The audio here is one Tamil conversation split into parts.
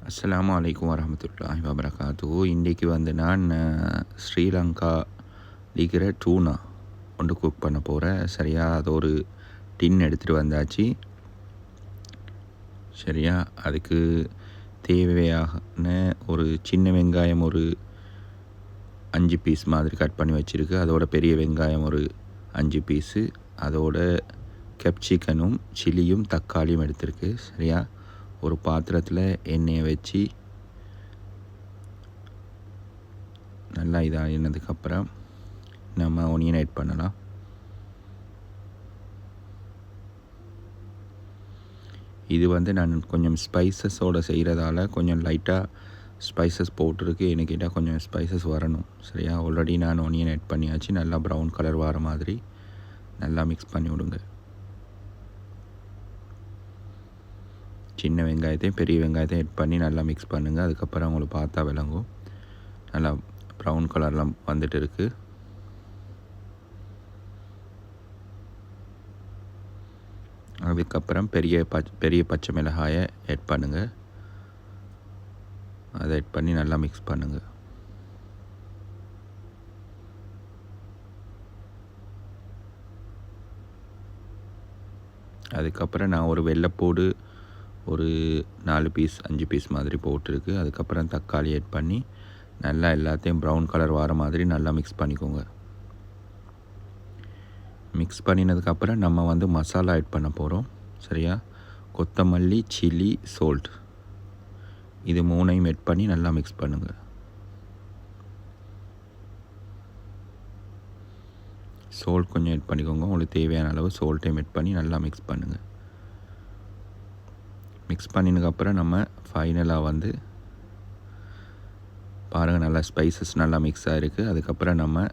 அஸ்ஸலாமு அலைக்கும் வரஹ்மத்துல்லாஹி வபரகாத்துஹு. இன்றைக்கு வந்து நான் ஸ்ரீலங்கா இருக்கிற டூனா ஒன்று குக் பண்ண போகிறேன். சரியா, அது ஒரு டின் எடுத்துகிட்டு வந்தாச்சு. சரியா, அதுக்கு தேவையான ஒரு சின்ன வெங்காயம் ஒரு 5 பீஸ் மாதிரி கட் பண்ணி வச்சுருக்கு. அதோட பெரிய வெங்காயம் ஒரு 5 பீஸு, அதோட கேப்சிகனும் சில்லியும் தக்காளியும் எடுத்திருக்கு. சரியா, ஒரு பாத்திரத்தில் எண்ணெயை வச்சு நல்லா இதாகினதுக்கப்புறம் நம்ம ஒனியன் ஆட் பண்ணலாம். இது வந்து நான் கொஞ்சம் ஸ்பைசஸோடு செய்கிறதால கொஞ்சம் லைட்டாக ஸ்பைசஸ் போட்டிருக்கு. எனக்கு கேட்டால் கொஞ்சம் ஸ்பைசஸ் வரணும். சரியா, ஆல்ரெடி நான் ஒனியன் ஆட் பண்ணியாச்சு. நல்லா ப்ரௌன் கலர் வர மாதிரி நல்லா மிக்ஸ் பண்ணி விடுங்க. சின்ன வெங்காயத்தையும் பெரிய வெங்காயத்தையும் ஆட் பண்ணி நல்லா மிக்ஸ் பண்ணுங்கள். அதுக்கப்புறம் உங்களுக்கு பார்த்தா விளங்கும். நல்லா ப்ரௌன் கலர்லாம் வந்துட்டு இருக்குது. அதுக்கப்புறம் பெரிய பச்சை மிளகாயை ஆட் பண்ணுங்கள். அதை ஆட் பண்ணி நல்லா மிக்ஸ் பண்ணுங்கள். அதுக்கப்புறம் நான் ஒரு வெள்ளைப்பூடு ஒரு 4 பீஸ் 5 பீஸ் மாதிரி போட்டிருக்கு. அதுக்கப்புறம் தக்காளி ஆட் பண்ணி நல்லா எல்லாத்தையும் ப்ரௌன் கலர் வர மாதிரி நல்லா மிக்ஸ் பண்ணிக்கோங்க. மிக்ஸ் பண்ணினதுக்கப்புறம் நம்ம வந்து மசாலா ஆட் பண்ண போகிறோம். சரியா, கொத்தமல்லி, சில்லி, சால்ட், இது மூணையும் ஆட் பண்ணி நல்லா மிக்ஸ் பண்ணுங்கள். சால்ட் கொஞ்சம் ஆட் பண்ணிக்கோங்க. உங்களுக்கு தேவையான அளவு சால்ட்டையும் ஆட் பண்ணி நல்லா மிக்ஸ் பண்ணுங்கள். மிக்ஸ் பண்ணினதுக்கப்புறம் நம்ம ஃபைனலாக வந்து பாருங்கள், நல்லா ஸ்பைசஸ் நல்லா மிக்ஸ் ஆகிருக்கு. அதுக்கப்புறம் நம்ம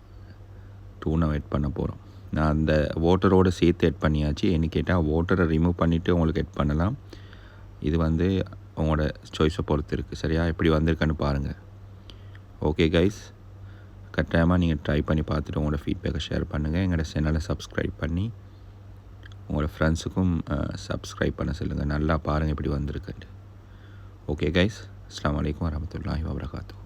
டூனை ஆட் பண்ண போகிறோம். நான் அந்த வாட்டரோடு சேர்த்து ஆட் பண்ணியாச்சு. என்ன கேட்டால் வாட்டரை ரிமூவ் பண்ணிவிட்டு உங்களுக்கு ஆட் பண்ணலாம். இது வந்து உங்களோட சாய்ஸை பொறுத்து இருக்குது. சரியா, எப்படி வந்திருக்குன்னு பாருங்கள். ஓகே கைஸ், கட்டாயமாக நீங்கள் ட்ரை பண்ணி பார்த்துட்டு உங்களோட ஃபீட்பேக்கை ஷேர் பண்ணுங்கள். எங்களோட சேனலை சப்ஸ்கிரைப் பண்ணி உங்களோட ஃப்ரெண்ட்ஸுக்கும் சப்ஸ்கிரைப் பண்ண சொல்லுங்கள். நல்லா பாருங்கள் எப்படி வந்திருக்குன்ட்டு. ஓகே கைஸ், அஸ்ஸலாமு அலைக்கும் வரஹ்மத்துல்லாஹி வபரகாத்துஹு.